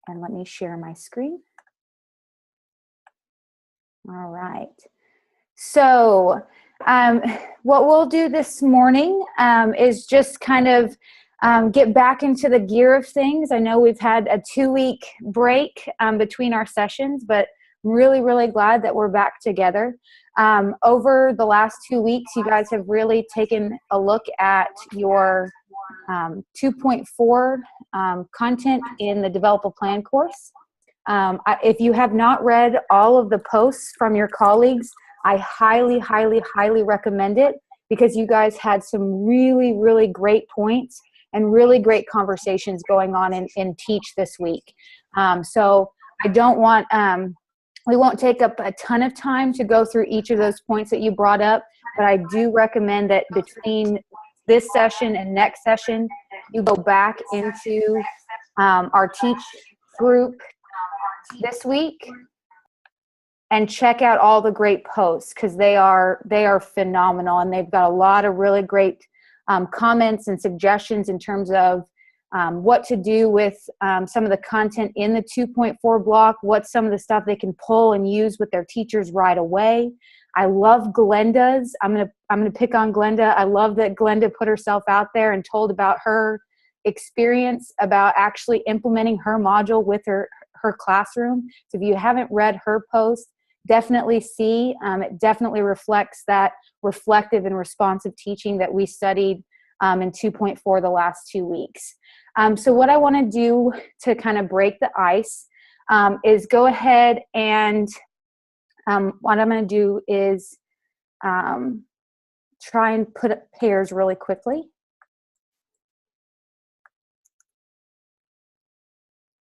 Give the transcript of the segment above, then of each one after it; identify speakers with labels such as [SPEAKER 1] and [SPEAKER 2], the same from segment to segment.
[SPEAKER 1] And let me share my screen. All right. So what we'll do this morning is just kind of get back into the gear of things. I know we've had a 2-week break between our sessions, but I'm really, really glad that we're back together. Over the last 2 weeks, you guys have really taken a look at your 2.4 content in the Develop a Plan course. If you have not read all of the posts from your colleagues, I highly, highly, highly recommend it, because you guys had some really, really great points and really great conversations going on in Teach this week. So I don't want, we won't take up a ton of time to go through each of those points that you brought up, but I do recommend that between this session and next session, you go back into our Teach group this week and check out all the great posts, because they are phenomenal, and they've got a lot of really great comments and suggestions in terms of what to do with some of the content in the 2.4 block, what's some of the stuff they can pull and use with their teachers right away. I love Glenda's. I'm gonna pick on Glenda. I love that Glenda put herself out there and told about her experience about actually implementing her module with her classroom. So if you haven't read her post, definitely see. It definitely reflects that reflective and responsive teaching that we studied in 2.4 the last 2 weeks. So what I want to do to kind of break the ice is go ahead and what I'm going to do is try and put up pairs really quickly.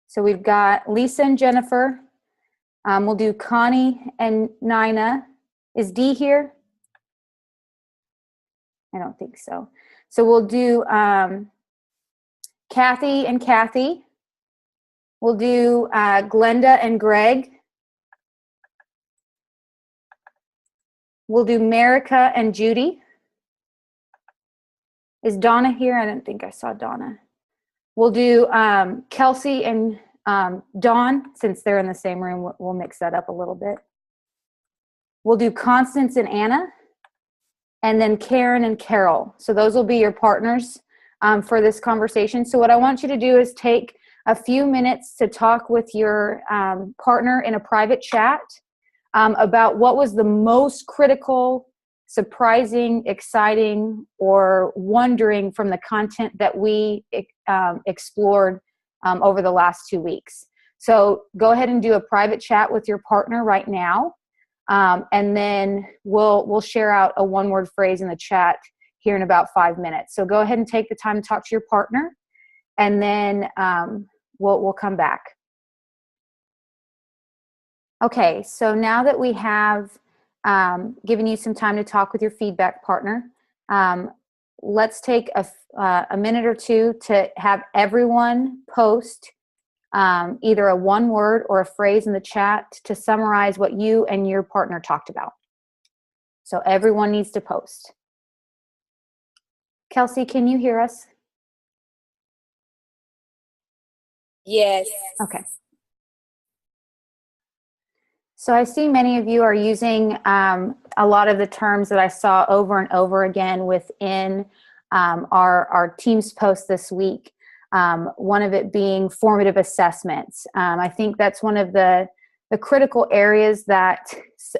[SPEAKER 1] So we've got Lisa and Jennifer. We'll do Connie and Nina. Is Dee here? I don't think so. So we'll do Kathy and Kathy. We'll do Glenda and Greg. We'll do Marika and Judy. Is Donna here? I don't think I saw Donna. We'll do Kelsey and Dawn, since they're in the same room. We'll mix that up a little bit. We'll do Constance and Anna, and then Karen and Carol. So those will be your partners for this conversation. So what I want you to do is take a few minutes to talk with your partner in a private chat about what was the most critical, surprising, exciting, or wondering from the content that we explored over the last 2 weeks. So go ahead and do a private chat with your partner right now, and then we'll share out a one-word phrase in the chat here in about 5 minutes. So go ahead and take the time to talk to your partner, and then we'll come back. Okay, so now that we have given you some time to talk with your feedback partner, let's take a minute or two to have everyone post either a one word or a phrase in the chat to summarize what you and your partner talked about. So everyone needs to post. Kelsey, can you hear us?
[SPEAKER 2] Yes.
[SPEAKER 1] Okay. So I see many of you are using a lot of the terms that I saw over and over again within our Teams post this week. One of it being formative assessments. I think that's one of the critical areas that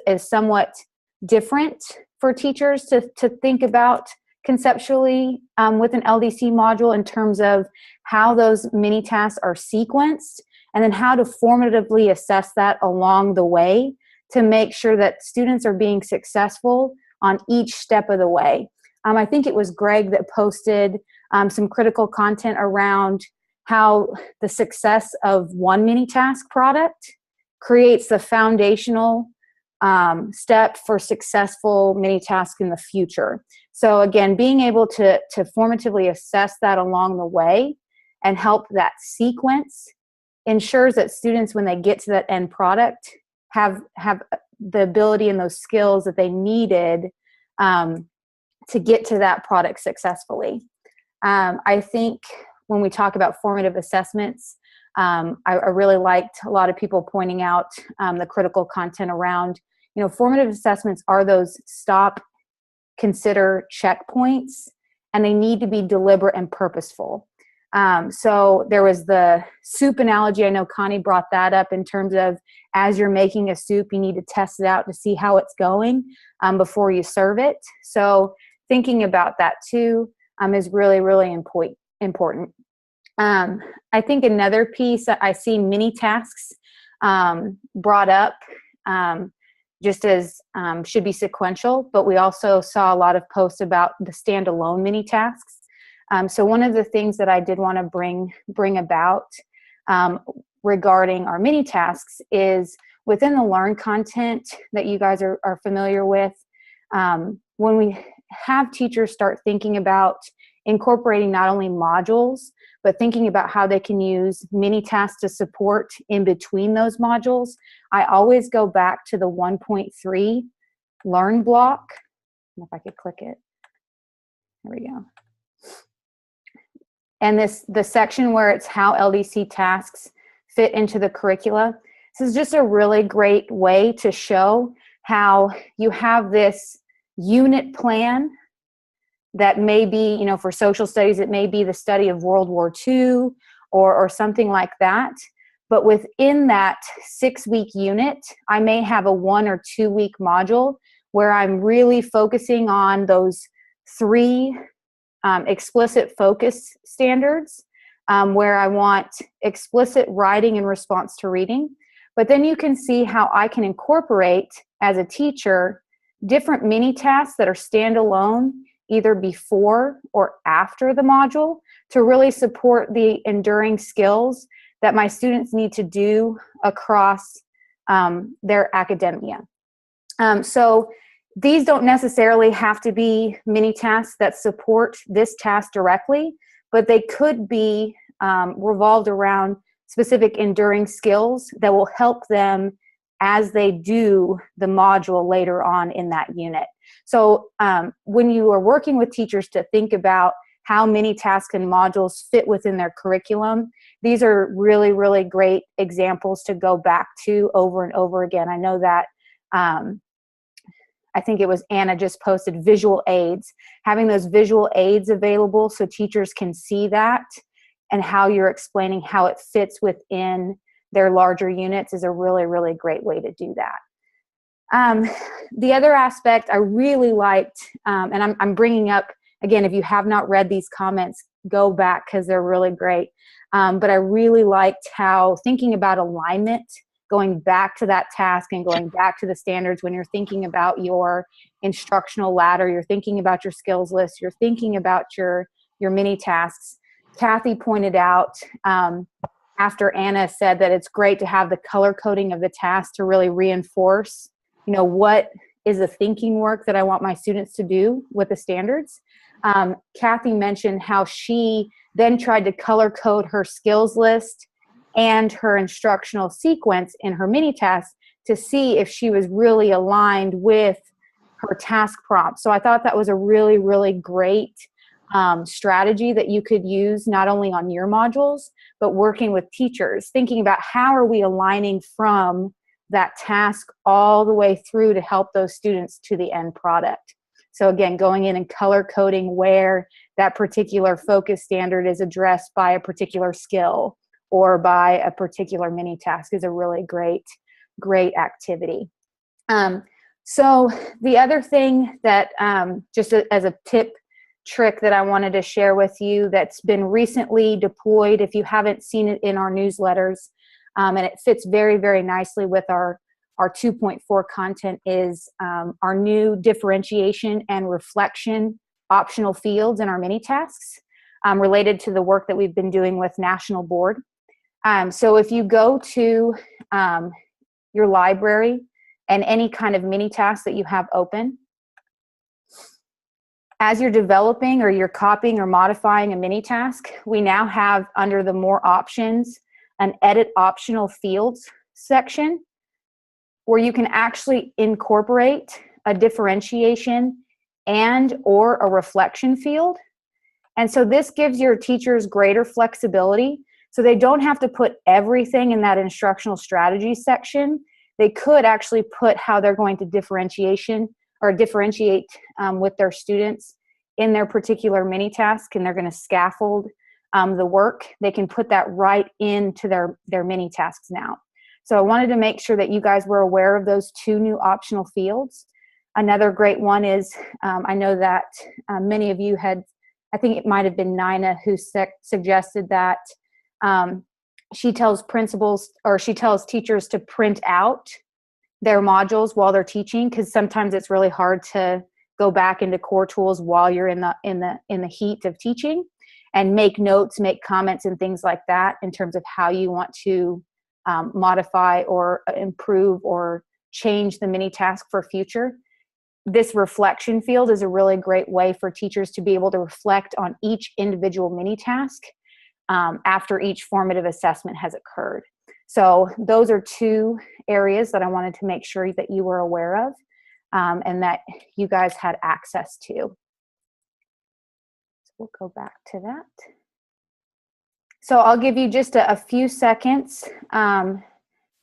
[SPEAKER 1] is somewhat different for teachers to think about conceptually with an LDC module, in terms of how those mini tasks are sequenced, and then how to formatively assess that along the way to make sure that students are being successful on each step of the way. I think it was Greg that posted some critical content around how the success of one mini task product creates the foundational step for successful mini tasks in the future. So again, being able to formatively assess that along the way and help that sequence ensures that students, when they get to that end product, have the ability and those skills that they needed to get to that product successfully. I think when we talk about formative assessments, I really liked a lot of people pointing out the critical content around, formative assessments are those stop, consider checkpoints, and they need to be deliberate and purposeful. So there was the soup analogy. I know Connie brought that up in terms of as you're making a soup, you need to test it out to see how it's going before you serve it. So thinking about that too is really, really important. I think another piece that I see mini tasks brought up just as should be sequential, but we also saw a lot of posts about the standalone mini tasks. So one of the things that I did want to bring about regarding our mini tasks is within the Learn content that you guys are familiar with, when we have teachers start thinking about incorporating not only modules, but thinking about how they can use mini tasks to support in between those modules, I always go back to the 1.3 Learn block. If I could click it. There we go. And the section where it's how LDC tasks fit into the curricula. This is just a really great way to show how you have this unit plan that may be, for social studies, it may be the study of World War II or something like that. But within that 6-week unit, I may have a 1 or 2 week module where I'm really focusing on those 3 explicit focus standards, where I want explicit writing in response to reading. But then you can see how I can incorporate, as a teacher, different mini tasks that are standalone, either before or after the module, to really support the enduring skills that my students need to do across their academia. So these don't necessarily have to be mini tasks that support this task directly, but they could be revolved around specific enduring skills that will help them as they do the module later on in that unit. So when you are working with teachers to think about how mini tasks and modules fit within their curriculum, these are really, really great examples to go back to over and over again. I know that I think it was Anna just posted visual aids. Having those visual aids available so teachers can see that and how you're explaining how it fits within their larger units is a really, really great way to do that. The other aspect I really liked, and I'm bringing up, again, if you have not read these comments, go back because they're really great. But I really liked how thinking about alignment, going back to that task and going back to the standards when you're thinking about your instructional ladder, you're thinking about your skills list, you're thinking about your mini tasks. Kathy pointed out after Anna said that it's great to have the color coding of the task to really reinforce, what is the thinking work that I want my students to do with the standards. Kathy mentioned how she then tried to color code her skills list and her instructional sequence in her mini task to see if she was really aligned with her task prompt. So I thought that was a really, really great strategy that you could use not only on your modules, but working with teachers, thinking about how are we aligning from that task all the way through to help those students to the end product. So again, going in and color coding where that particular focus standard is addressed by a particular skill or by a particular mini task is a really great activity. So the other thing that just as a trick that I wanted to share with you that's been recently deployed, if you haven't seen it in our newsletters, and it fits very, very nicely with our 2.4 content, is our new differentiation and reflection optional fields in our mini tasks related to the work that we've been doing with National Board. So if you go to your library and any kind of mini task that you have open, as you're developing or you're copying or modifying a mini task, we now have under the more options an edit optional fields section where you can actually incorporate a differentiation and or a reflection field. And so this gives your teachers greater flexibility So they don't have to put everything in that instructional strategy section. They could actually put how they're going to differentiate with their students in their particular mini task, and they're going to scaffold the work. They can put that right into their mini tasks now. So I wanted to make sure that you guys were aware of those two new optional fields. Another great one is, I know that many of you had, I think it might have been Nina who suggested that she tells principals, or she tells teachers to print out their modules while they're teaching, because sometimes it's really hard to go back into core tools while you're in the heat of teaching, and make notes, make comments and things like that in terms of how you want to modify or improve or change the mini task for future. This reflection field is a really great way for teachers to be able to reflect on each individual mini task after each formative assessment has occurred. So those are two areas that I wanted to make sure that you were aware of and that you guys had access to. So we'll go back to that. So I'll give you just a few seconds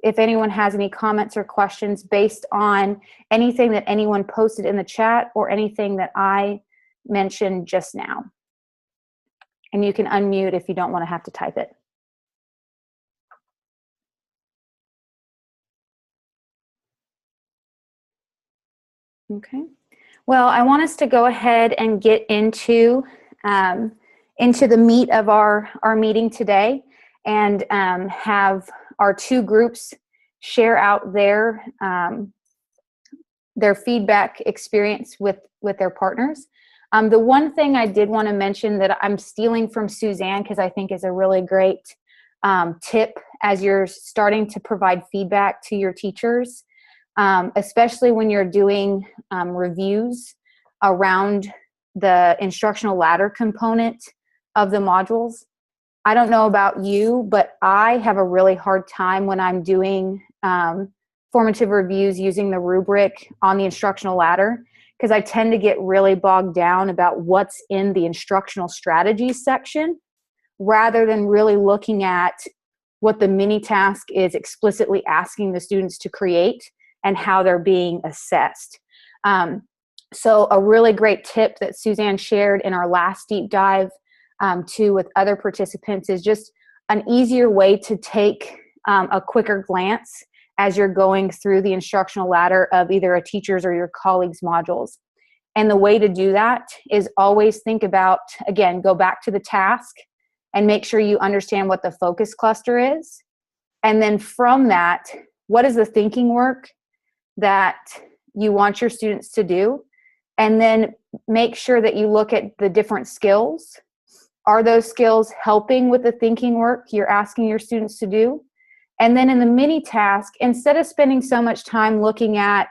[SPEAKER 1] if anyone has any comments or questions based on anything that anyone posted in the chat or anything that I mentioned just now. And you can unmute if you don't want to have to type it. Okay. Well, I want us to go ahead and get into the meat of our meeting today, and have our two groups share out their feedback experience with their partners. The one thing I did want to mention that I'm stealing from Suzanne, because I think is a really great tip as you're starting to provide feedback to your teachers, especially when you're doing reviews around the instructional ladder component of the modules. I don't know about you, but I have a really hard time when I'm doing formative reviews using the rubric on the instructional ladder, because I tend to get really bogged down about what's in the instructional strategies section, rather than really looking at what the mini task is explicitly asking the students to create and how they're being assessed. So a really great tip that Suzanne shared in our last deep dive too with other participants is just an easier way to take a quicker glance as you're going through the instructional ladder of either a teacher's or your colleague's modules. And the way to do that is always think about, again, go back to the task and make sure you understand what the focus cluster is. And then from that, what is the thinking work that you want your students to do? And then make sure that you look at the different skills. Are those skills helping with the thinking work you're asking your students to do? And then in the mini task, instead of spending so much time looking at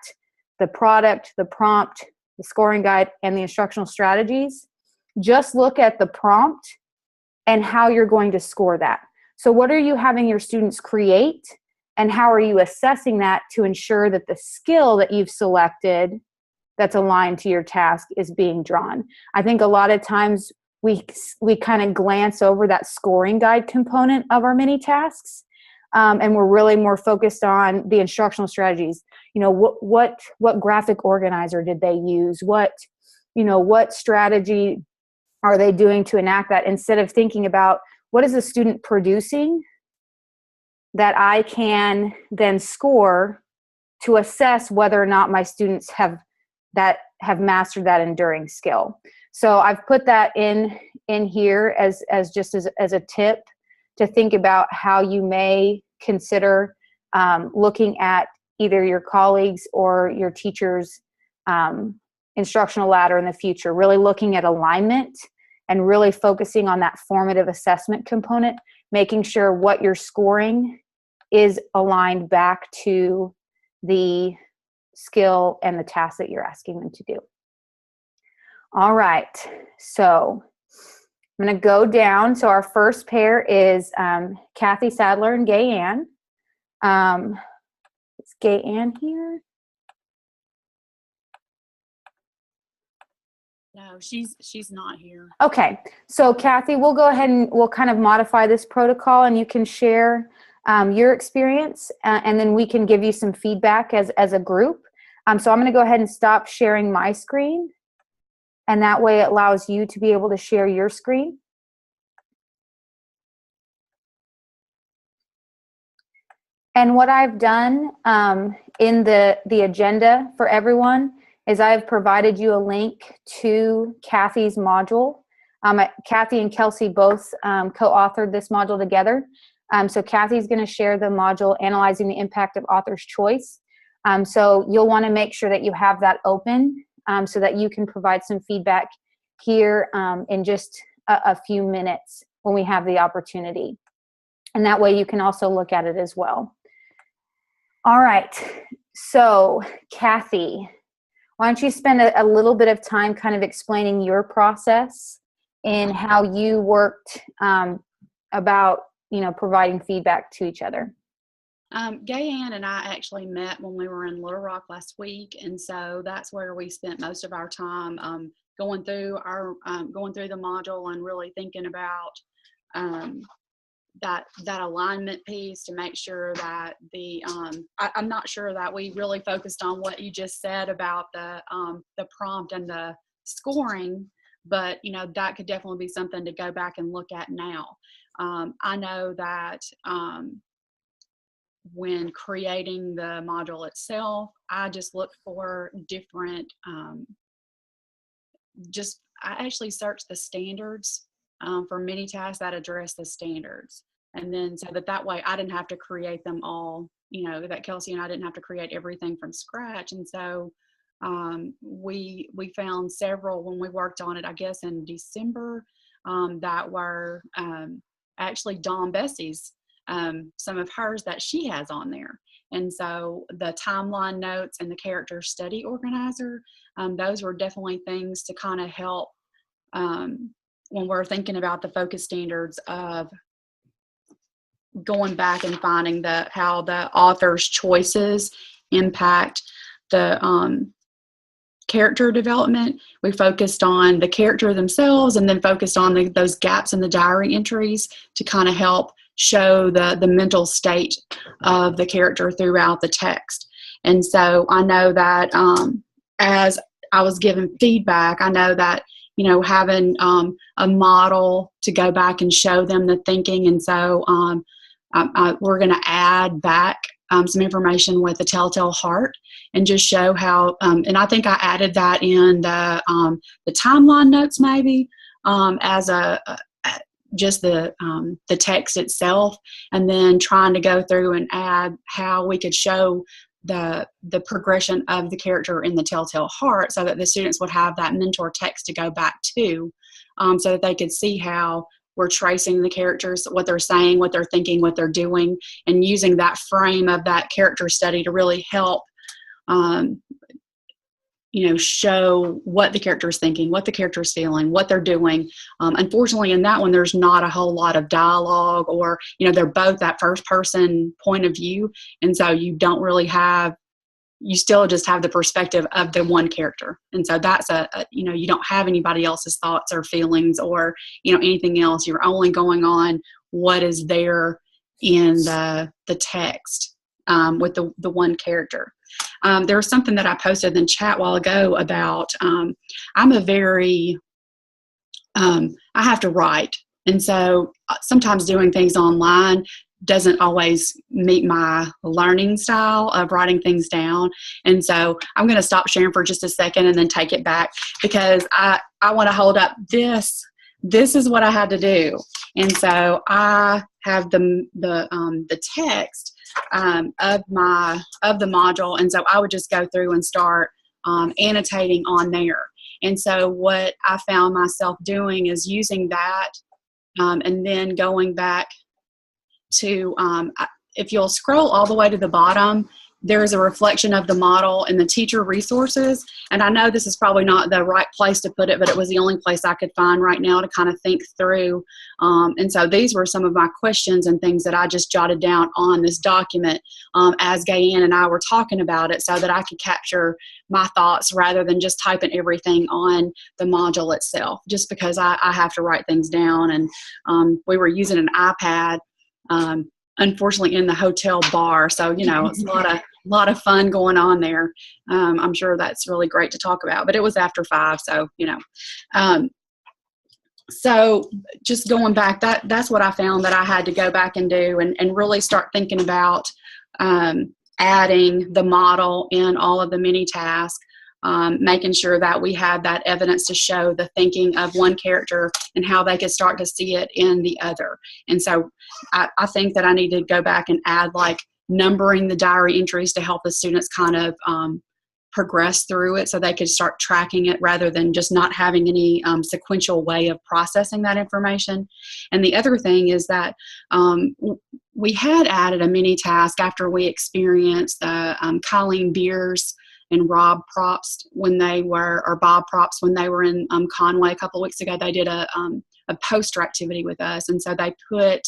[SPEAKER 1] the product, the prompt, the scoring guide, and the instructional strategies, just look at the prompt and how you're going to score that. So what are you having your students create, and how are you assessing that to ensure that the skill that you've selected that's aligned to your task is being drawn? I think a lot of times we kind of glance over that scoring guide component of our mini tasks, and we're really more focused on the instructional strategies. You know, what graphic organizer did they use? What strategy are they doing to enact that, instead of thinking about what is the student producing that I can then score to assess whether or not my students have mastered that enduring skill. So I've put that in here as a tip to think about how you may consider looking at either your colleagues or your teachers' instructional ladder in the future, really looking at alignment and really focusing on that formative assessment component, making sure what you're scoring is aligned back to the skill and the task that you're asking them to do. All right, so I'm going to go down. So our first pair is Kathy Sadler and Gay Ann. Is Gay Ann here?
[SPEAKER 3] No, she's not here.
[SPEAKER 1] Okay, so Kathy, we'll go ahead and we'll kind of modify this protocol, and you can share your experience, and then we can give you some feedback as a group. So I'm going to go ahead and stop sharing my screen, and that way it allows you to be able to share your screen. And what I've done in the agenda for everyone is I've provided you a link to Kathy's module. Kathy and Kelsey both co-authored this module together. So Kathy's going to share the module Analyzing the Impact of Author's Choice. So you'll want to make sure that you have that open so that you can provide some feedback here in just a few minutes when we have the opportunity. And that way you can also look at it as well. All right, so Kathy, why don't you spend a little bit of time kind of explaining your process and how you worked about, providing feedback to each other.
[SPEAKER 3] Gayanne and I actually met when we were in Little Rock last week, and so that's where we spent most of our time going through the module and really thinking about that alignment piece to make sure that I'm not sure that we really focused on what you just said about the prompt and the scoring, but that could definitely be something to go back and look at now. I know that when creating the module itself, I just look for different I actually searched the standards for many tasks that address the standards. And then so that way I didn't have to create them all, that Kelsey and I didn't have to create everything from scratch. And so we found several when we worked on it, I guess in December, that were actually Dawn Bessie's, some of hers that she has on there. And so the timeline notes and the character study organizer, those were definitely things to kind of help when we're thinking about the focus standards of going back and finding how the author's choices impact the character development. We focused on the character themselves and then focused on those gaps in the diary entries to kind of help show the mental state of the character throughout the text. And so I know that as I was given feedback, I know that having a model to go back and show them the thinking. And so we're going to add back some information with the Telltale Heart and just show how, and I think I added that in the timeline notes maybe as just the text itself, and then trying to go through and add how we could show the progression of the character in the Telltale Heart so that the students would have that mentor text to go back to, so that they could see how we're tracing the characters, what they're saying, what they're thinking, what they're doing, and using that frame of that character study to really help show what the character is thinking, what the character is feeling, what they're doing. Unfortunately, in that one, there's not a whole lot of dialogue, or, they're both that first person point of view. And so you still just have the perspective of the one character. And so that's you don't have anybody else's thoughts or feelings or, anything else. You're only going on what is there in the text with the one character. There was something that I posted in the chat a while ago about I'm a very I have to write, and so sometimes doing things online doesn't always meet my learning style of writing things down. And so I'm going to stop sharing for just a second and then take it back, because I want to hold up this is what I had to do. And so I have the text of the module, and so I would just go through and start annotating on there. And so what I found myself doing is using that and then going back to if you'll scroll all the way to the bottom, there is a reflection of the model in the teacher resources. And I know this is probably not the right place to put it, but it was the only place I could find right now to kind of think through. And so these were some of my questions and things that I just jotted down on this document as Gayanne and I were talking about it, so that I could capture my thoughts rather than just typing everything on the module itself, just because I have to write things down. And we were using an iPad, unfortunately in the hotel bar. So, you know, it's a lot of fun going on there. I'm sure that's really great to talk about, but it was after 5. So, you know, so just going back, that's what I found that I had to go back and do, and really start thinking about adding the model in all of the mini tasks, making sure that we had that evidence to show the thinking of one character and how they could start to see it in the other. And so I think that I need to go back and add like numbering the diary entries to help the students kind of progress through it, so they could start tracking it rather than just not having any sequential way of processing that information. And the other thing is that we had added a mini task after we experienced Colleen Beers and Rob Propst when they were, or Bob Propst when they were in Conway a couple of weeks ago. They did a poster activity with us, and so they put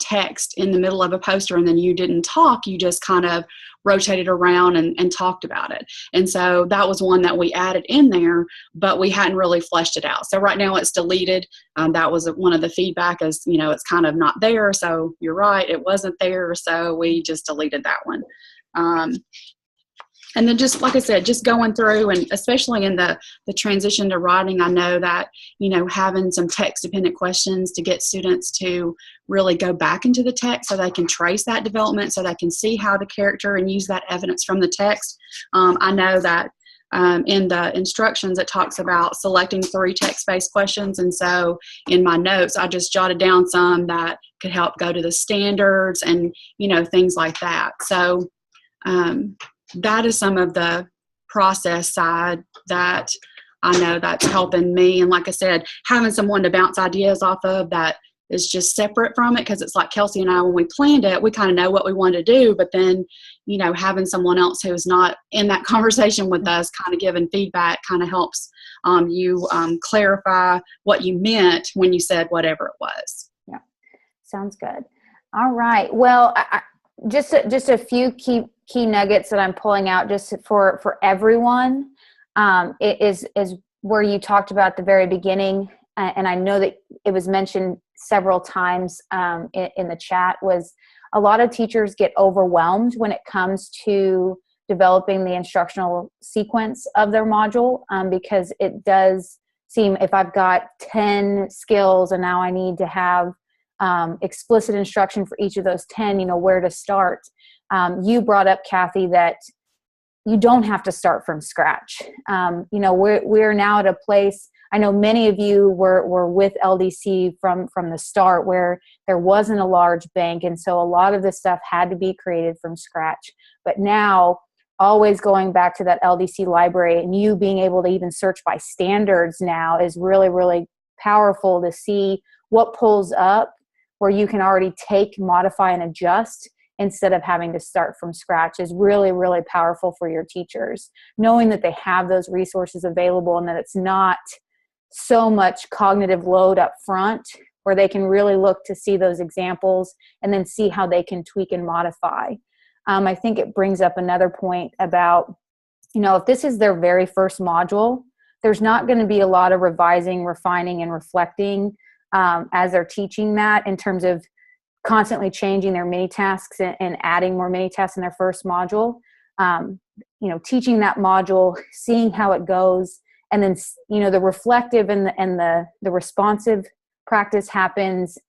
[SPEAKER 3] text in the middle of a poster, and then you didn't talk, you just kind of rotated around and talked about it. And so that was one that we added in there, but we hadn't really fleshed it out. So right now it's deleted. That was one of the feedback, is, you know, it's kind of not there. So you're right, it wasn't there. So we just deleted that one. And then just like I said, just going through, and especially in the transition to writing, I know that, you know, having some text dependent questions to get students to really go back into the text so they can trace that development, so they can see how the character and use that evidence from the text. I know that in the instructions it talks about selecting 3 text-based questions, and so in my notes I just jotted down some that could help go to the standards and, you know, things like that. So that is some of the process side that I know that's helping me. And like I said, having someone to bounce ideas off of that is just separate from it, because it's like Kelsey and I, when we planned it, we kind of know what we want to do, but then, you know, having someone else who's not in that conversation with us kind of giving feedback kind of helps you clarify what you meant when you said whatever it was.
[SPEAKER 1] Yeah, sounds good. All right. Well, just a few key nuggets that I'm pulling out just for everyone. It is where you talked about at the very beginning, and I know that it was mentioned several times in the chat, was a lot of teachers get overwhelmed when it comes to developing the instructional sequence of their module, because it does seem, if I've got 10 skills and now I need to have explicit instruction for each of those 10, you know, where to start. You brought up, Kathy, that you don't have to start from scratch. You know, we're now at a place, I know many of you were with LDC from the start, where there wasn't a large bank, and so a lot of this stuff had to be created from scratch. But now, always going back to that LDC library, and you being able to even search by standards now is really, really powerful to see what pulls up, where you can already take, modify, and adjust instead of having to start from scratch, is really, really powerful for your teachers. Knowing that they have those resources available, and that it's not so much cognitive load up front, where they can really look to see those examples and then see how they can tweak and modify. I think it brings up another point about, you know, if this is their very first module, there's not going to be a lot of revising, refining, and reflecting as they're teaching that, in terms of constantly changing their mini tasks and adding more mini tasks in their first module. You know, teaching that module, seeing how it goes, and then, you know, the reflective and the responsive practice happens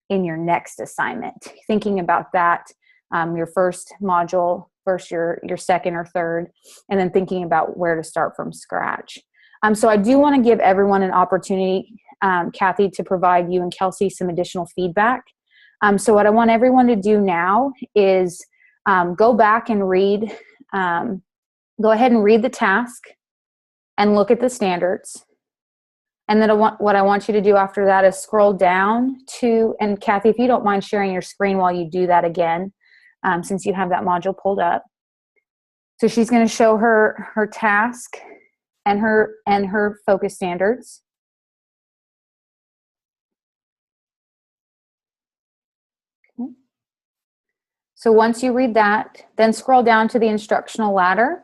[SPEAKER 1] in your next assignment. Thinking about that, your first module versus your second or third, and then thinking about where to start from scratch. So I do want to give everyone an opportunity, Kathy, to provide you and Kelsey some additional feedback. So what I want everyone to do now is go back and read, go ahead and read the task and look at the standards. And then what I want you to do after that is scroll down to, and Kathy, if you don't mind sharing your screen while you do that again, since you have that module pulled up. So she's going to show her task and her focus standards. Okay. So once you read that, then scroll down to the instructional ladder.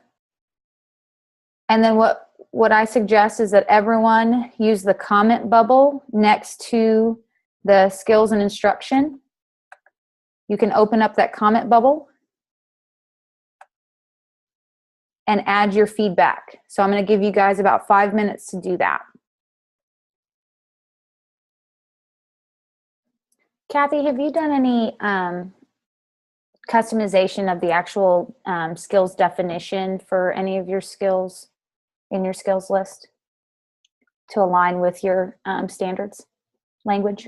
[SPEAKER 1] And then what I suggest is that everyone use the comment bubble next to the skills and instruction. You can open up that comment bubble and add your feedback. So I'm going to give you guys about 5 minutes to do that. Kathy, have you done any customization of the actual skills definition for any of your skills in your skills list to align with your standards language?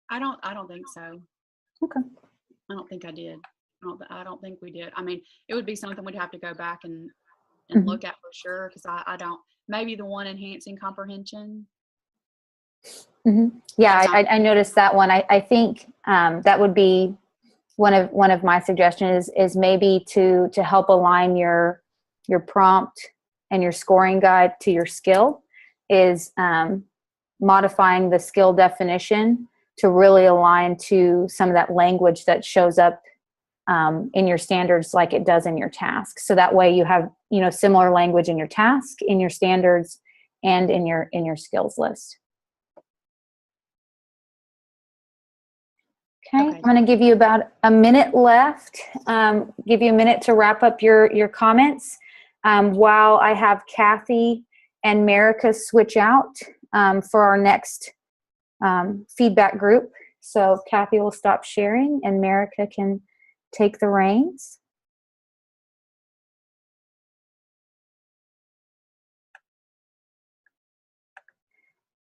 [SPEAKER 3] I don't think so.
[SPEAKER 1] Okay.
[SPEAKER 3] I don't think I did. I don't think we did. I mean, it would be something we'd have to go back and look at for sure, because I don't, maybe the one enhancing comprehension.
[SPEAKER 1] Yeah, I noticed that one. I think that would be one of my suggestions is maybe to help align your prompt and your scoring guide to your skill is modifying the skill definition to really align to some of that language that shows up in your standards like it does in your task. So that way you have, similar language in your task, in your standards, and in your skills list. Okay. I'm going to give you about a minute left. Give you a minute to wrap up your comments while I have Kathy and Marika switch out for our next feedback group. So Kathy will stop sharing and Marika can take the reins.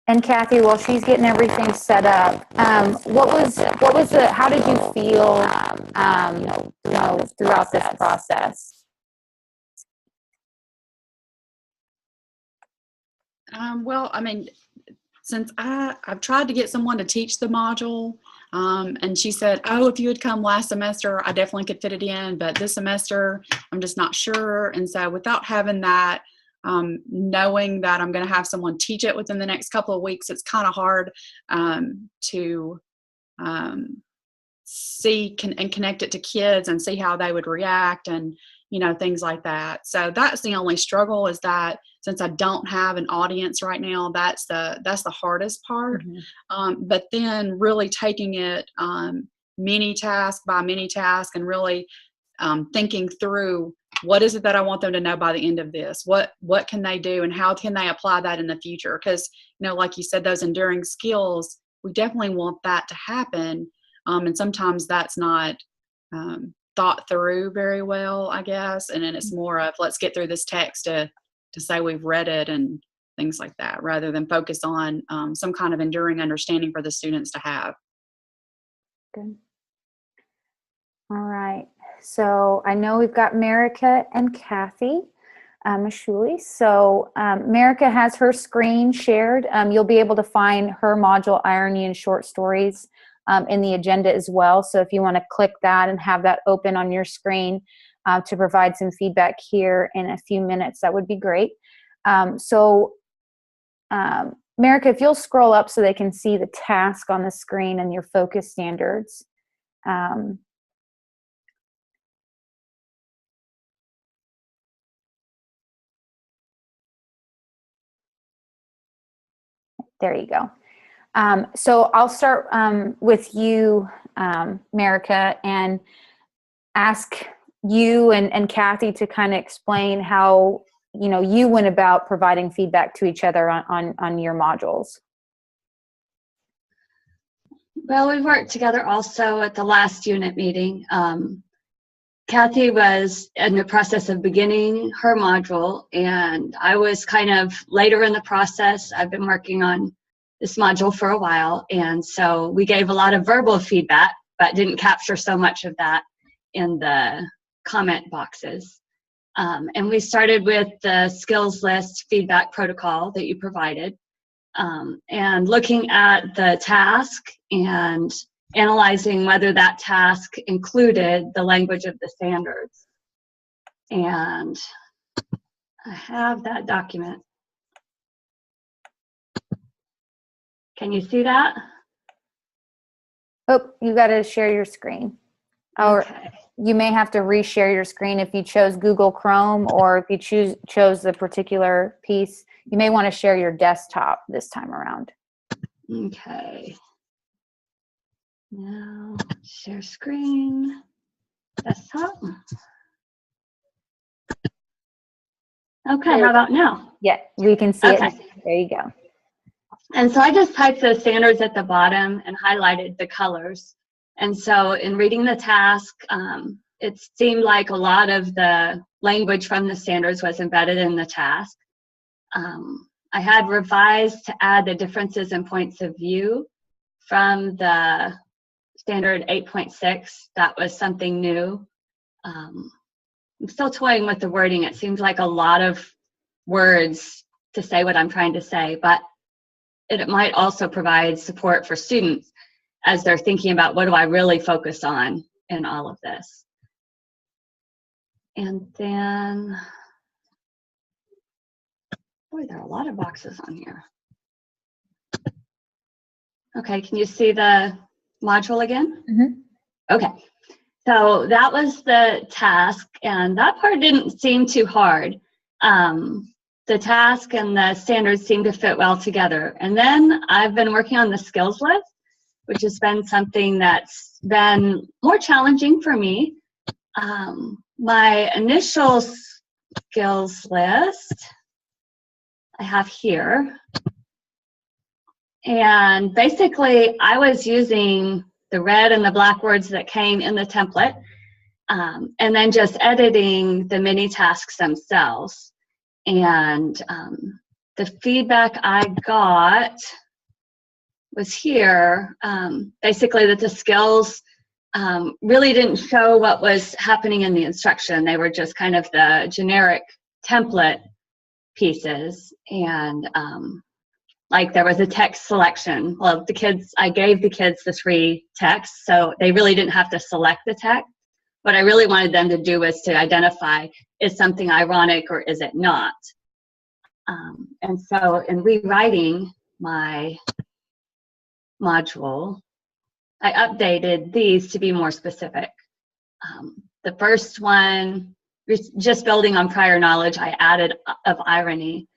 [SPEAKER 1] And Kathy, while she's getting everything set up, how did you feel, throughout this process?
[SPEAKER 3] Well, I mean, since I've tried to get someone to teach the module, and she said, oh, if you had come last semester, I definitely could fit it in, but this semester, I'm just not sure. And so without having that, knowing that I'm going to have someone teach it within the next couple of weeks, it's kind of hard to see and connect it to kids and see how they would react and, things like that. So that's the only struggle, is that since I don't have an audience right now, that's the hardest part. But then really taking it mini task by mini task and really thinking through, what is it that I want them to know by the end of this? What can they do and how can they apply that in the future? Because, like you said, those enduring skills, we definitely want that to happen. And sometimes that's not thought through very well, I guess. And then it's more of, let's get through this text to say we've read it and things like that, rather than focus on some kind of enduring understanding for the students to have.
[SPEAKER 1] Good. All right. So I know we've got Marika and Kathy Mashuli. So Marika has her screen shared. You'll be able to find her module, Irony Short Stories, in the agenda as well. So if you want to click that and have that open on your screen to provide some feedback here in a few minutes, that would be great. Marika, if you'll scroll up so they can see the task on the screen and your focus standards. There you go. So I'll start with you, Marika, and ask you and Kathy to kind of explain how you went about providing feedback to each other on your modules.
[SPEAKER 4] Well, we worked together also at the last unit meeting. Kathy was in the process of beginning her module, and I was kind of later in the process. I've been working on this module for a while, and so we gave a lot of verbal feedback, but didn't capture so much of that in the comment boxes. And we started with the skills list feedback protocol that you provided, and looking at the task and analyzing whether that task included the language of the standards. And I have that document. Can you see that?
[SPEAKER 1] Oh, you got to share your screen. Or
[SPEAKER 4] Okay.
[SPEAKER 1] you may have to reshare your screen if you chose Google Chrome, or if you chose the particular piece. You may want to share your desktop this time around.
[SPEAKER 4] Okay. Now, share screen, desktop. Okay, how about now?
[SPEAKER 1] Yeah, we can see
[SPEAKER 4] Okay.
[SPEAKER 1] it. There you go.
[SPEAKER 4] And so I just typed the standards at the bottom and highlighted the colors. And so in reading the task, it seemed like a lot of the language from the standards was embedded in the task. I had revised to add the differences in points of view from the standard 8.6. That was something new. I'm still toying with the wording. It seems like a lot of words to say what I'm trying to say, but it might also provide support for students as they're thinking about what do I really focus on in all of this. And then, boy, there are a lot of boxes on here. Okay, can you see the module again?
[SPEAKER 1] Mm-hmm.
[SPEAKER 4] Okay, so that was the task, and that part didn't seem too hard. The task and the standards seem to fit well together. And then I've been working on the skills list, which has been something that's been more challenging for me. My initial skills list I have here. And basically, I was using the red and the black words that came in the template, and then just editing the mini tasks themselves. And the feedback I got was here, basically that the skills really didn't show what was happening in the instruction. They were just kind of the generic template pieces. And like there was a text selection. Well, I gave the kids the 3 texts, so they really didn't have to select the text. What I really wanted them to do was to identify, is something ironic or is it not? And so in rewriting my module, I updated these to be more specific. The first one, just building on prior knowledge, I added of irony,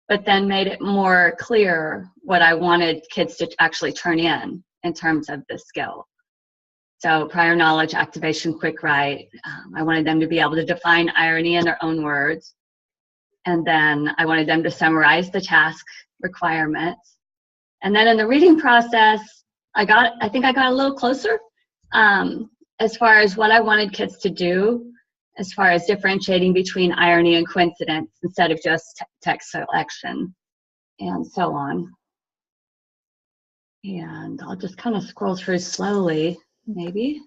[SPEAKER 4] but then made it more clear what I wanted kids to actually turn in terms of the skill. So prior knowledge, activation, quick write. I wanted them to be able to define irony in their own words. And then I wanted them to summarize the task requirements. And then in the reading process, I think I got a little closer as far as what I wanted kids to do, as far as differentiating between irony and coincidence instead of just text selection and so on. And I'll just kind of scroll through slowly, maybe.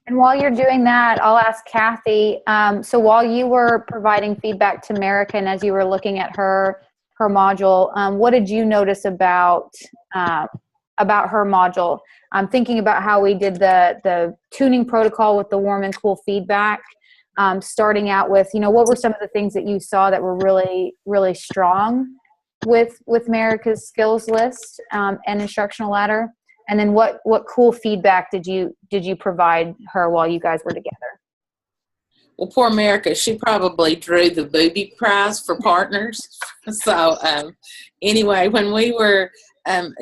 [SPEAKER 1] And while you're doing that, I'll ask Kathy. So while you were providing feedback to American as you were looking at her module, what did you notice about her module? I'm thinking about how we did the tuning protocol with the warm and cool feedback. Starting out with, what were some of the things that you saw that were really, really strong with America's skills list and instructional ladder? And then what cool feedback did you provide her while you guys were together?
[SPEAKER 2] Well, poor America, she probably drew the booby prize for partners. So anyway, when we were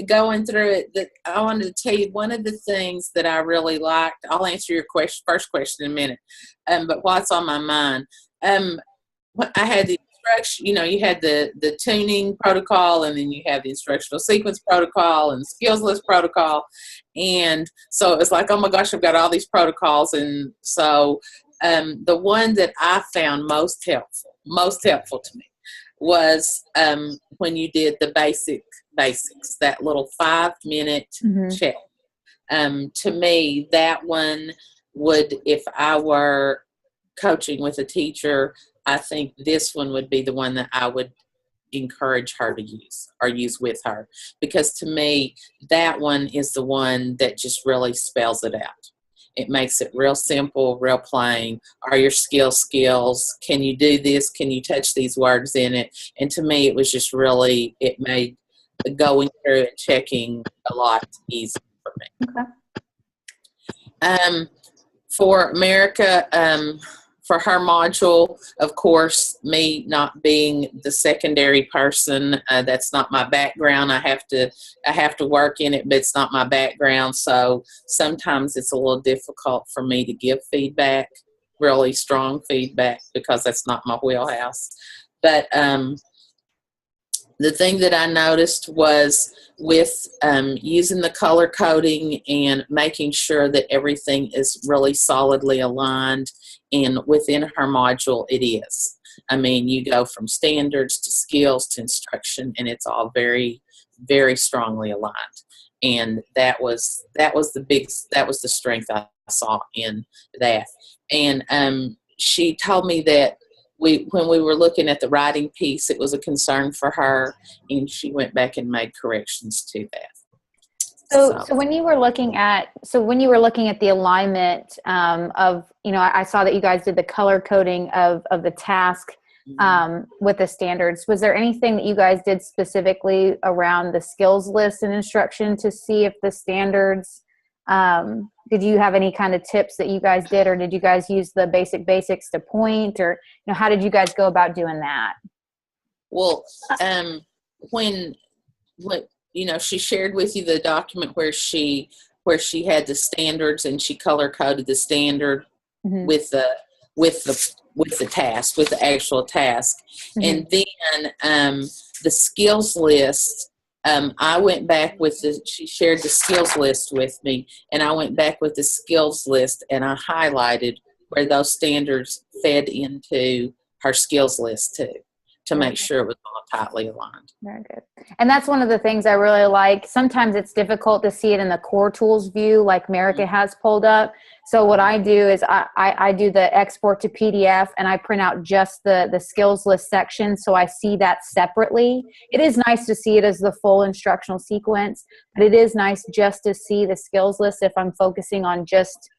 [SPEAKER 2] going through it, I wanted to tell you one of the things that I really liked. I'll answer your first question in a minute, but what's on my mind? I had the instruction, you had the tuning protocol, and then you have the instructional sequence protocol and skills list protocol. And so it was like, oh my gosh, I've got all these protocols. And so the one that I found most helpful to me was when you did the basics, that little 5-minute check. To me, that one would, if I were coaching with a teacher, I think this one would be the one that I would encourage her to use or use with her, because to me, that one is the one that just really spells it out. It makes it real simple, real plain. Are your skills? Can you do this? Can you touch these words in it? And to me, it was just really, it made going through and checking a lot easier for me.
[SPEAKER 1] Okay.
[SPEAKER 2] For America, for her module, of course, me not being the secondary person, that's not my background. I have to work in it, but it's not my background. So sometimes it's a little difficult for me to give feedback, really strong feedback, because that's not my wheelhouse. But the thing that I noticed was with using the color coding and making sure that everything is really solidly aligned, and within her module it is. I mean, you go from standards to skills to instruction, and it's all very, very strongly aligned. And that was the strength I saw in that. And she told me that when we were looking at the writing piece, it was a concern for her, and she went back and made corrections to that.
[SPEAKER 1] So when you were looking at the alignment of, I saw that you guys did the color coding of the task with the standards. Was there anything that you guys did specifically around the skills list and instruction to see if the standards, did you have any kind of tips that you guys did, or did you guys use the basics to point, or how did you guys go about doing that?
[SPEAKER 2] Well, when she shared with you the document where she had the standards, and she color coded the standard with the task, with the actual task. And then the skills list, I went back she shared the skills list with me, and I went back with the skills list, and I highlighted where those standards fed into her skills list too, to make sure it was all tightly aligned.
[SPEAKER 1] Very good. And that's one of the things I really like. Sometimes it's difficult to see it in the core tools view, like Merica has pulled up. So what I do is I do the export to PDF, and I print out just the skills list section, so I see that separately. It is nice to see it as the full instructional sequence, but it is nice just to see the skills list if I'm focusing on just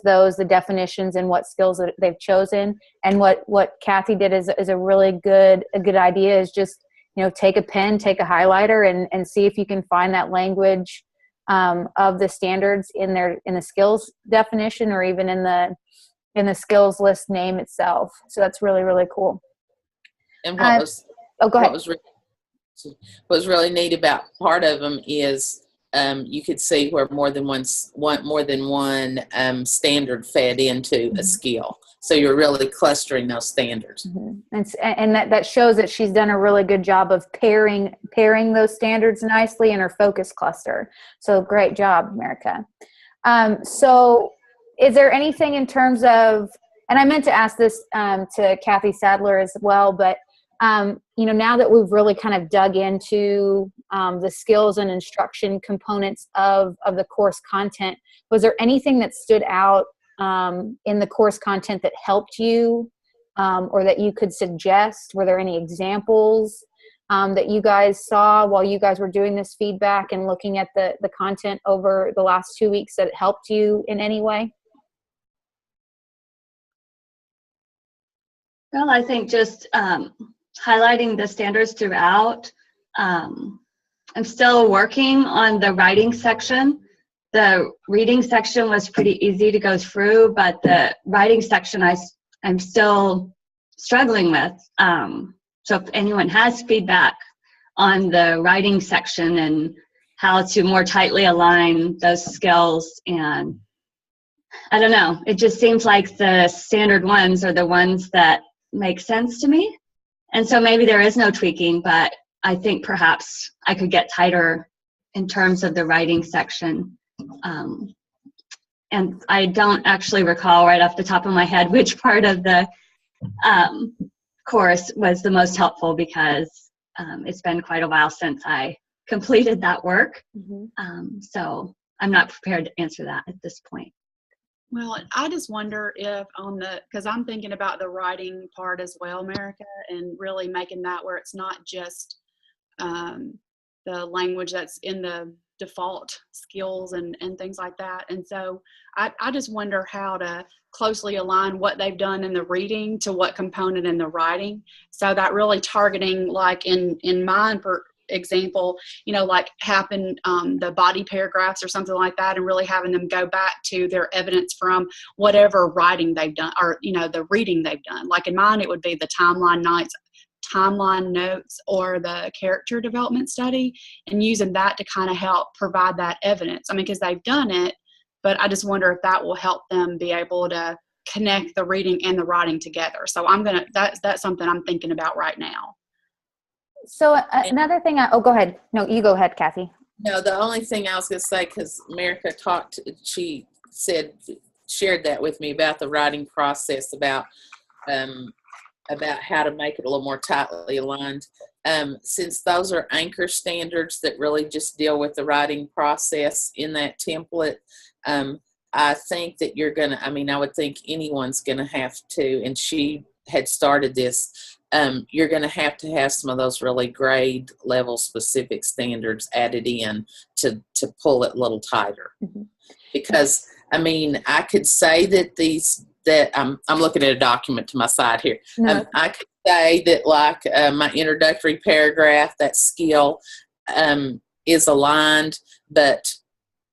[SPEAKER 1] those, the definitions and what skills that they've chosen. And what Kathy did is a really good idea, is just, take a pen, take a highlighter, and see if you can find that language of the standards in the skills definition, or even in the skills list name itself. So that's really, really cool.
[SPEAKER 2] And
[SPEAKER 1] go ahead.
[SPEAKER 2] What was really neat about part of them is you could see where more than one standard fed into a skill. So you're really clustering those standards.
[SPEAKER 1] And that shows that she's done a really good job of pairing those standards nicely in her focus cluster. So great job, Merica. So is there anything in terms of, and I meant to ask this to Kathy Sadler as well, but now that we've really kind of dug into the skills and instruction components of the course content, was there anything that stood out in the course content that helped you, or that you could suggest? Were there any examples that you guys saw while you guys were doing this feedback and looking at the content over the last 2 weeks that helped you in any way?
[SPEAKER 4] Well, I think just highlighting the standards throughout. I'm still working on the writing section. The reading section was pretty easy to go through, but the writing section I'm still struggling with. So if anyone has feedback on the writing section and how to more tightly align those skills, and I don't know, it just seems like the standard ones are the ones that make sense to me. And so maybe there is no tweaking, but I think perhaps I could get tighter in terms of the writing section. And I don't actually recall right off the top of my head which part of the course was the most helpful, because it's been quite a while since I completed that work. So I'm not prepared to answer that at this point.
[SPEAKER 3] Well, I just wonder if because I'm thinking about the writing part as well, America, and really making that where it's not just um, the language that's in the default skills and things like that. And so I just wonder how to closely align what they've done in the reading to what component in the writing. So that really targeting, like in mine, for example, like having the body paragraphs or something like that, and really having them go back to their evidence from whatever writing they've done, or the reading they've done. Like in mine, it would be the timeline notes or the character development study, and using that to kind of help provide that evidence. I mean, because they've done it, but I just wonder if that will help them be able to connect the reading and the writing together. So that's something I'm thinking about right now.
[SPEAKER 1] So another thing, go ahead. No, you go ahead, Kathy.
[SPEAKER 2] No, the only thing I was going to say, because America shared that with me about the writing process, about how to make it a little more tightly aligned. Since those are anchor standards that really just deal with the writing process in that template, I think that I would think anyone's going to have to, and she had started this, you're going to have some of those really grade level specific standards added in to pull it a little tighter. Mm-hmm. Because, I could say that I'm looking at a document to my side here. No. I could say that, like, my introductory paragraph, that skill is aligned, but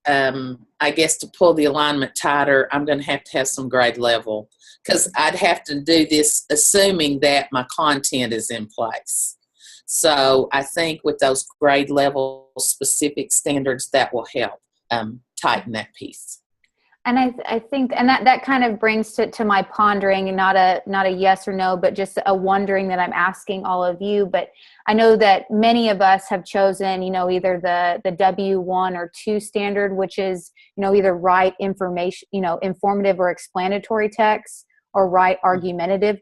[SPEAKER 2] I guess to pull the alignment tighter, I'm going to have some grade level, because I'd have to do this assuming that my content is in place. So I think with those grade level specific standards, that will help tighten that piece.
[SPEAKER 1] And I think, and that kind of brings to my pondering, and not a yes or no, but just a wondering that I'm asking all of you. But I know that many of us have chosen, either the W1 or 2 standard, which is, either write information, informative or explanatory text, or write argumentative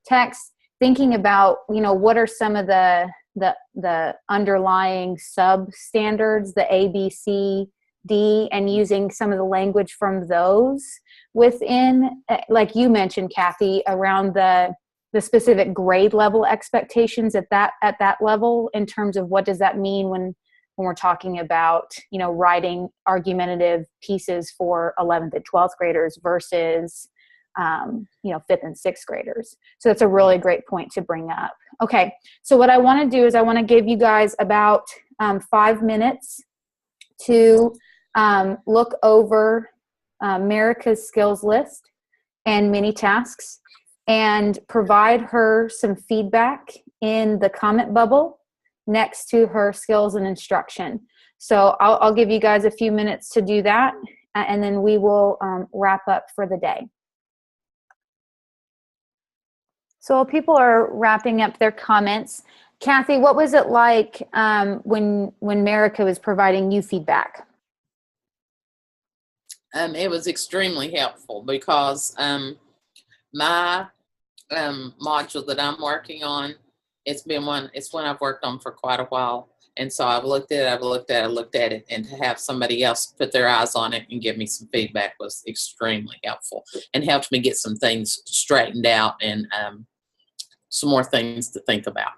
[SPEAKER 1] text. Thinking about, what are some of the underlying sub standards, the A, B, C, D, and using some of the language from those within, like you mentioned, Kathy, around the specific grade level expectations at that level, in terms of what does that mean when we're talking about, writing argumentative pieces for 11th and 12th graders versus 5th and 6th graders. So that's a really great point to bring up. Okay, so what I want to do is I want to give you guys about 5 minutes to look over Merica's skills list and mini tasks, and provide her some feedback in the comment bubble next to her skills and instruction. So I'll give you guys a few minutes to do that, and then we will wrap up for the day. So while people are wrapping up their comments, Kathy, what was it like when Merica was providing you feedback?
[SPEAKER 2] It was extremely helpful, because my module that I'm working on, it's one I've worked on for quite a while. And so I've looked at it, and to have somebody else put their eyes on it and give me some feedback was extremely helpful, and helped me get some things straightened out, and some more things to think about.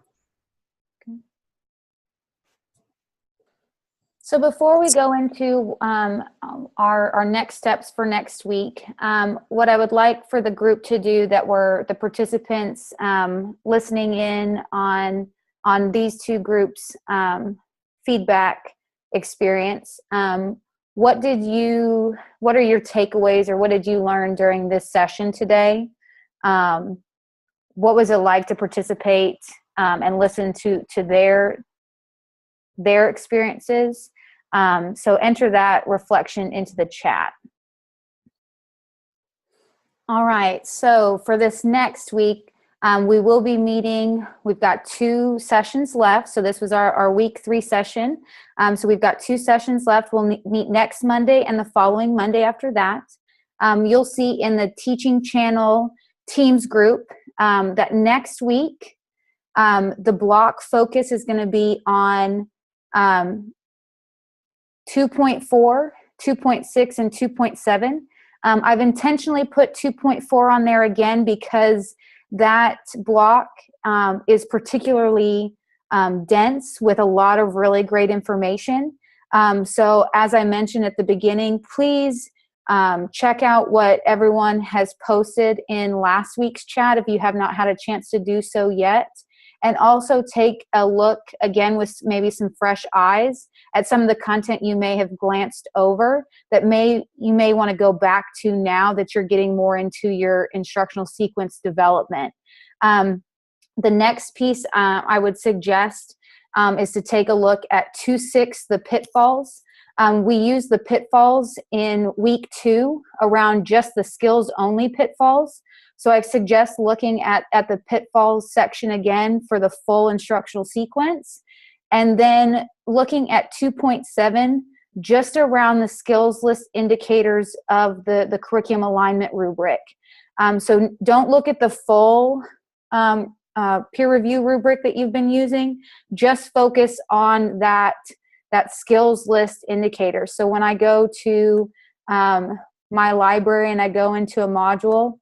[SPEAKER 1] So before we go into our next steps for next week, what I would like for the group to do, that were the participants listening in on these two groups' feedback experience, what are your takeaways, or what did you learn during this session today? What was it like to participate and listen to their experiences? So enter that reflection into the chat. All right, so for this next week, we will be meeting. We've got 2 sessions left. So this was our week 3 session. So we've got 2 sessions left. We'll meet next Monday and the following Monday after that. You'll see in the Teaching Channel Teams group that next week, the block focus is going to be on 2.4, 2.6, and 2.7. I've intentionally put 2.4 on there again because that block is particularly dense with a lot of really great information. So as I mentioned at the beginning, please check out what everyone has posted in last week's chat if you have not had a chance to do so yet. And also take a look again with maybe some fresh eyes at some of the content you may have glanced over that you may want to go back to now that you're getting more into your instructional sequence development. The next piece I would suggest is to take a look at 2.6, the pitfalls. We use the pitfalls in week 2 around just the skills only pitfalls. So I suggest looking at the pitfalls section again for the full instructional sequence. And then looking at 2.7, just around the skills list indicators of the curriculum alignment rubric. So don't look at the full peer review rubric that you've been using. Just focus on that skills list indicator. So when I go to my library and I go into a module,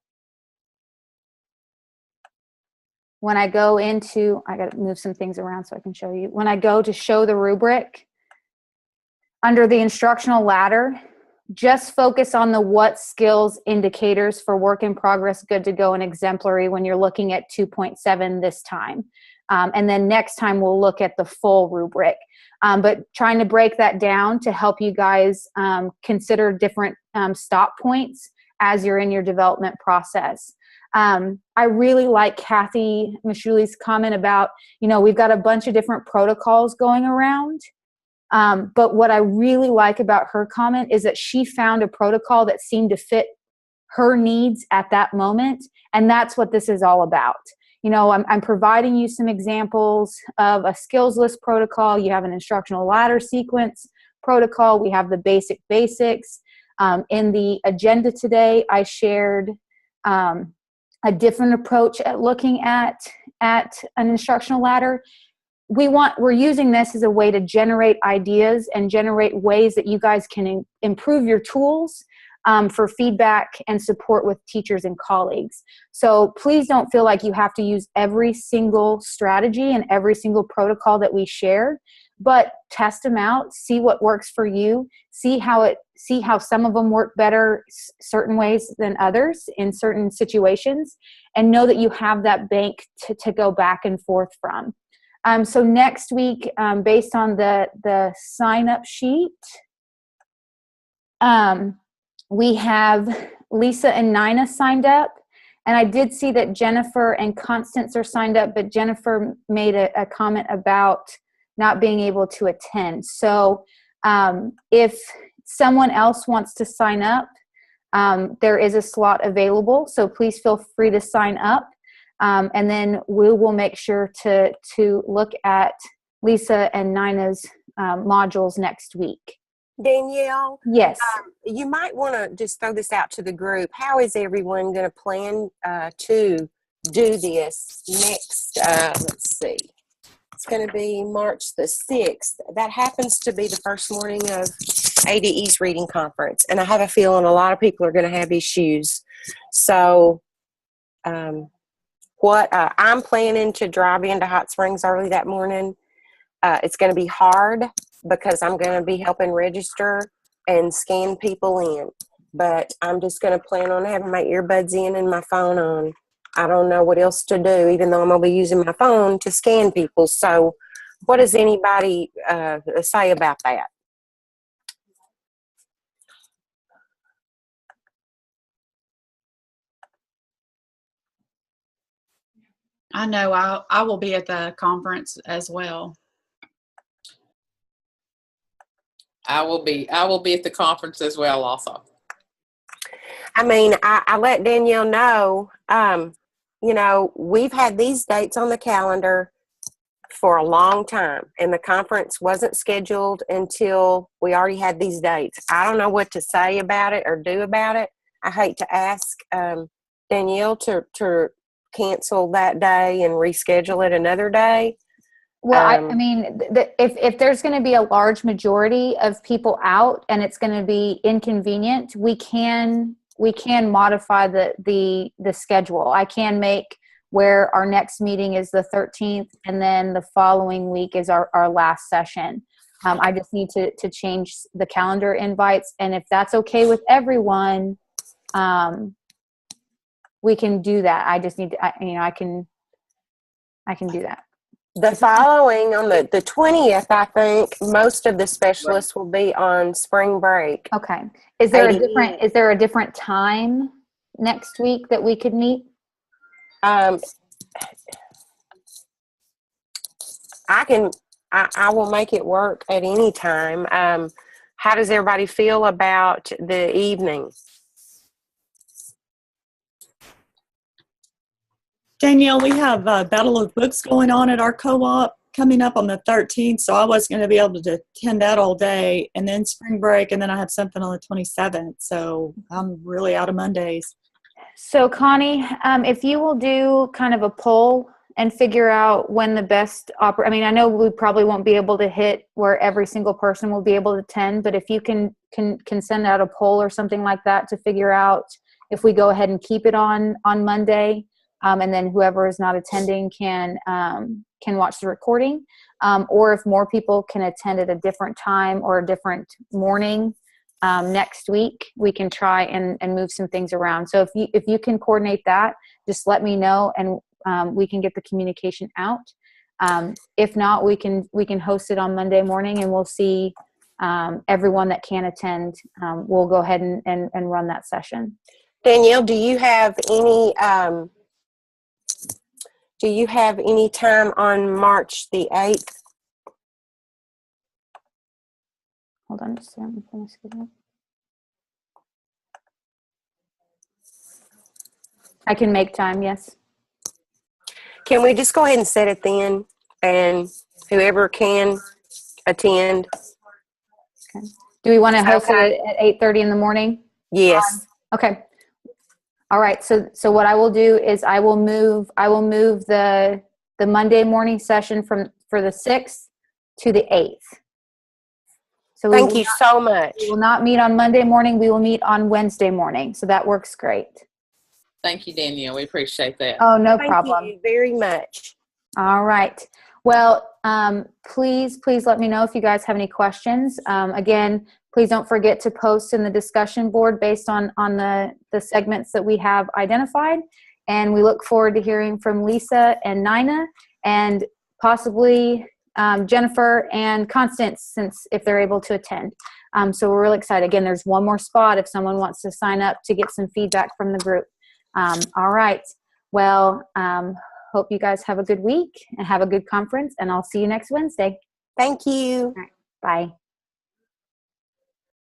[SPEAKER 1] when I go into, I got to move some things around so I can show you. When I go to show the rubric, under the instructional ladder, just focus on the what skills indicators for work in progress, good to go, and exemplary when you're looking at 2.7 this time. And then next time we'll look at the full rubric. But trying to break that down to help you guys consider different stop points as you're in your development process. I really like Kathy Mishuli's comment about, we've got a bunch of different protocols going around. But what I really like about her comment is that she found a protocol that seemed to fit her needs at that moment. And that's what this is all about. I'm providing you some examples of a skills list protocol. You have an instructional ladder sequence protocol. We have the basics. In the agenda today, I shared a different approach at looking at an instructional ladder. We're using this as a way to generate ideas and generate ways that you guys can improve your tools for feedback and support with teachers and colleagues. So please don't feel like you have to use every single strategy and every single protocol that we share, but test them out, see what works for you, see how some of them work better certain ways than others in certain situations, and know that you have that bank to go back and forth from. So next week, based on the sign-up sheet, we have Lisa and Nina signed up. And I did see that Jennifer and Constance are signed up, but Jennifer made a comment about not being able to attend. So if someone else wants to sign up, there is a slot available. So please feel free to sign up. And then we will make sure to look at Lisa and Nina's modules next week.
[SPEAKER 5] Danielle?
[SPEAKER 1] Yes.
[SPEAKER 5] You might want to just throw this out to the group. How is everyone going to plan to do this next, let's see, it's going to be March the 6th. That happens to be the first morning of ADE's reading conference. And I have a feeling a lot of people are going to have issues. So what I'm planning to drive into Hot Springs early that morning. It's going to be hard because I'm going to be helping register and scan people in. But I'm just going to plan on having my earbuds in and my phone on. I don't know what else to do, even though I'm going to be using my phone to scan people. So what does anybody say about that?
[SPEAKER 3] I know I will be at the conference as well.
[SPEAKER 2] I will be at the conference as well also.
[SPEAKER 5] I mean, I let Danielle know, we've had these dates on the calendar for a long time, and the conference wasn't scheduled until we already had these dates. I don't know what to say about it or do about it. I hate to ask Danielle to cancel that day and reschedule it another day.
[SPEAKER 1] Well, I mean, if there's going to be a large majority of people out and it's going to be inconvenient, we can modify the schedule. I can make where our next meeting is the 13th, and then the following week is our last session. I just need to change the calendar invites, and if that's okay with everyone, we can do that. I just need to, I can do that.
[SPEAKER 5] The following, on the 20th, I think most of the specialists will be on spring break.
[SPEAKER 1] Okay. Is there a different time next week that we could meet?
[SPEAKER 5] I will make it work at any time. How does everybody feel about the evening?
[SPEAKER 6] Danielle, we have a Battle of Books going on at our co-op coming up on the 13th, so I wasn't going to be able to attend that all day, and then spring break, and then I have something on the 27th, so I'm really out of Mondays.
[SPEAKER 1] So Connie, if you will do kind of a poll and figure out when the best I know we probably won't be able to hit where every single person will be able to attend, but if you can send out a poll or something like that to figure out if we go ahead and keep it on Monday, and then whoever is not attending can watch the recording, or if more people can attend at a different time or a different morning next week, we can try and move some things around. So if you can coordinate that, just let me know, and we can get the communication out. If not, we can host it on Monday morning, and we'll see everyone that can attend. We'll go ahead and run that session.
[SPEAKER 5] Danielle, do you have any time on March the 8th?
[SPEAKER 1] Hold on just a second. I'm gonna schedule. I can make time, yes.
[SPEAKER 5] Can we just go ahead and set it then, and whoever can attend?
[SPEAKER 1] Okay. Do we want to host it at 8:30 in the morning?
[SPEAKER 5] Yes.
[SPEAKER 1] Okay. All right. So what I will do is I will move the Monday morning session for the 6th to the 8th. So
[SPEAKER 5] Thank you so much.
[SPEAKER 1] We will not meet on Monday morning. We will meet on Wednesday morning. So that works great.
[SPEAKER 2] Thank you, Danielle. We appreciate that.
[SPEAKER 1] Oh, no
[SPEAKER 5] Thank
[SPEAKER 1] problem.
[SPEAKER 5] you very much.
[SPEAKER 1] All right. Well, please let me know if you guys have any questions. Again, please don't forget to post in the discussion board based on the segments that we have identified. And we look forward to hearing from Lisa and Nina, and possibly Jennifer and Constance, if they're able to attend. So we're really excited. Again, there's one more spot if someone wants to sign up to get some feedback from the group. All right. Well, hope you guys have a good week and have a good conference, and I'll see you next Wednesday.
[SPEAKER 5] Thank you.
[SPEAKER 1] All right. Bye.